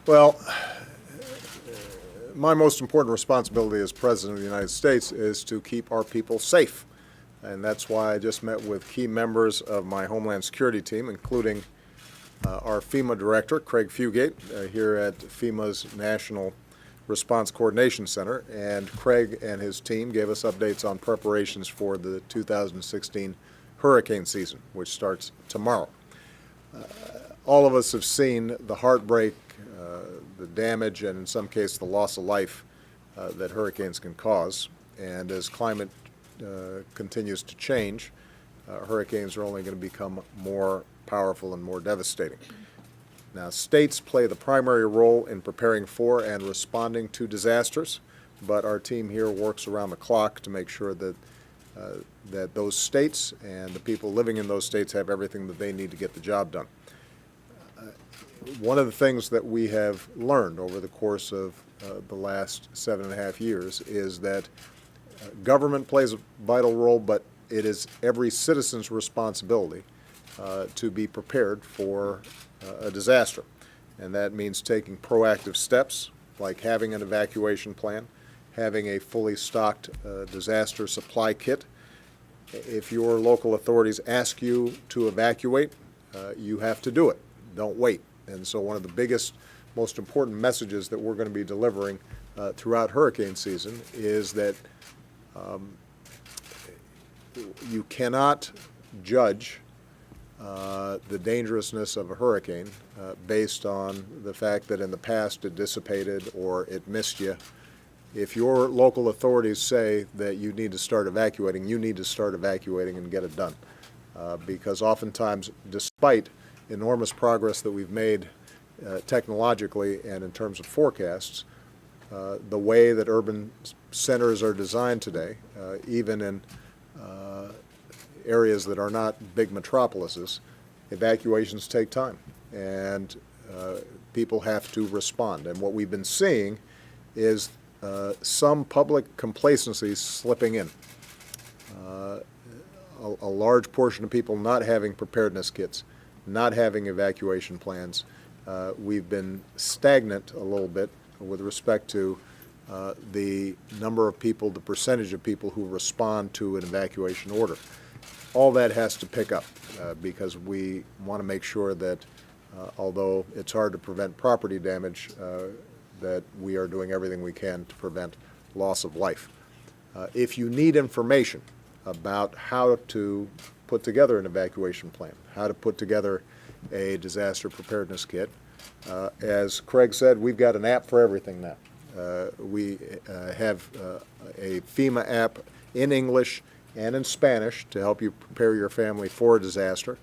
Well, my most important responsibility as President of the United States is to keep our people safe. And that's why I just met with key members of my Homeland Security team, including our FEMA Director, Craig Fugate, here at FEMA's National Response Coordination Center. And Craig and his team gave us updates on preparations for the 2016 hurricane season, which starts tomorrow. All of us have seen the heartbreak, the damage, and in some cases the loss of life that hurricanes can cause. And as climate continues to change, hurricanes are only going to become more powerful and more devastating. Now, states play the primary role in preparing for and responding to disasters, but our team here works around the clock to make sure that that those states and the people living in those states have everything that they need to get the job done. One of the things that we have learned over the course of the last 7.5 years is that government plays a vital role, but it is every citizen's responsibility to be prepared for a disaster. And that means taking proactive steps like having an evacuation plan, having a fully stocked disaster supply kit. If your local authorities ask you to evacuate, you have to do it. Don't wait. And so one of the biggest, most important messages that we're going to be delivering throughout hurricane season is that you cannot judge the dangerousness of a hurricane based on the fact that in the past it dissipated or it missed you. If your local authorities say that you need to start evacuating, you need to start evacuating and get it done. Because oftentimes, despite enormous progress that we've made technologically and in terms of forecasts, the way that urban centers are designed today, even in areas that are not big metropolises, evacuations take time, and people have to respond. And what we've been seeing is some public complacency slipping in. A large portion of people not having preparedness kits, not having evacuation plans. We've been stagnant a little bit with respect to the number of people, the percentage of people who respond to an evacuation order. All that has to pick up because we want to make sure that although it's hard to prevent property damage, that we are doing everything we can to prevent loss of life. If you need information about how to put together an evacuation plan, how to put together a disaster preparedness kit, as Craig said, we've got an app for everything now. We have a FEMA app in English and in Spanish to help you prepare your family for a disaster.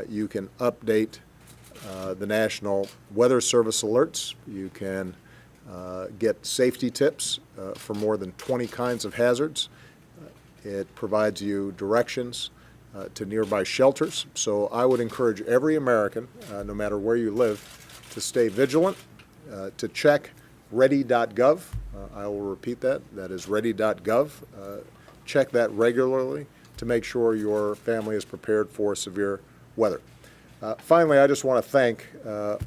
You can update the National Weather Service alerts. You can get safety tips for more than 20 kinds of hazards. It provides you directions to nearby shelters. So I would encourage every American, no matter where you live, to stay vigilant, to check ready.gov. I will repeat that. That is ready.gov. Check that regularly to make sure your family is prepared for severe weather. Finally, I just want to thank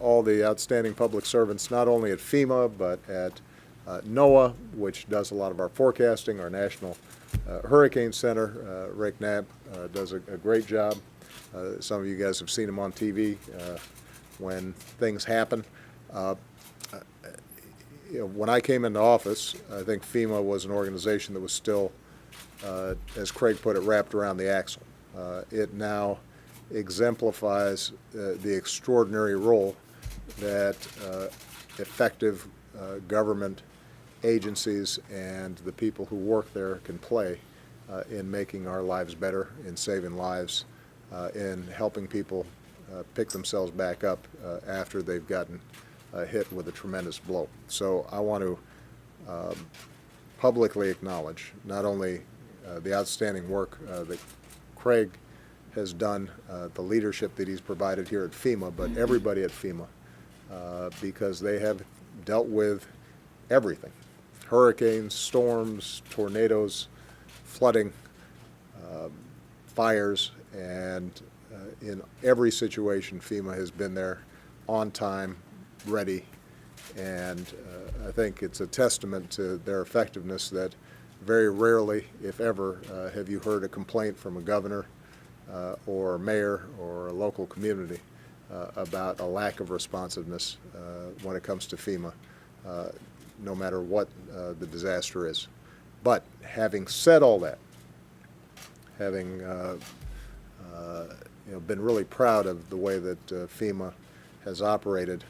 all the outstanding public servants, not only at FEMA, but at NOAA, which does a lot of our forecasting, our National Hurricane Center. Rick Knapp does a great job. Some of you guys have seen him on TV when things happen. When I came into office, I think FEMA was an organization that was still, as Craig put it, wrapped around the axle. It now exemplifies the extraordinary role that effective government agencies and the people who work there can play in making our lives better, in saving lives, in helping people pick themselves back up after they've gotten hit with a tremendous blow. So I want to publicly acknowledge not only the outstanding work that Craig has done, the leadership that he's provided here at FEMA, but everybody at FEMA, because they have dealt with everything: hurricanes, storms, tornadoes, flooding, fires, and in every situation FEMA has been there on time, ready, And I think it's a testament to their effectiveness that very rarely, if ever, have you heard a complaint from a governor or a mayor or a local community about a lack of responsiveness when it comes to FEMA, no matter what the disaster is. But having said all that, having been really proud of the way that FEMA has operated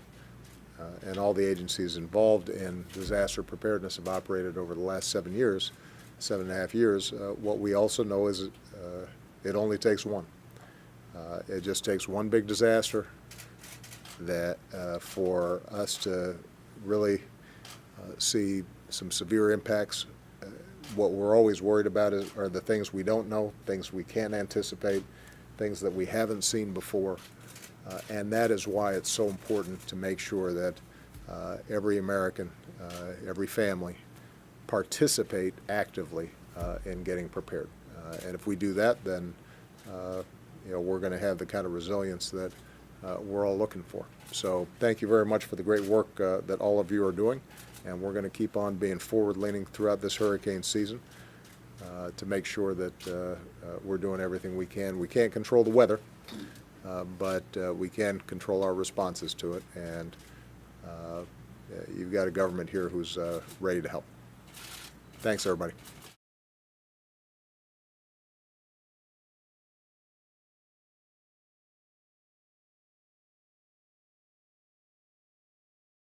and all the agencies involved in disaster preparedness have operated over the last 7 years, 7.5 years, what we also know is it only takes one. It just takes one big disaster that for us to really see some severe impacts. What we're always worried about are the things we don't know, things we can't anticipate, things that we haven't seen before. And that is why it's so important to make sure that every American, every family participate actively in getting prepared. And if we do that, then we're going to have the kind of resilience that we're all looking for. So thank you very much for the great work that all of you are doing. And we're going to keep on being forward-leaning throughout this hurricane season to make sure that we're doing everything we can. We can't control the weather, but we can control our responses to it. And you've got a government here who's ready to help. Thanks, everybody.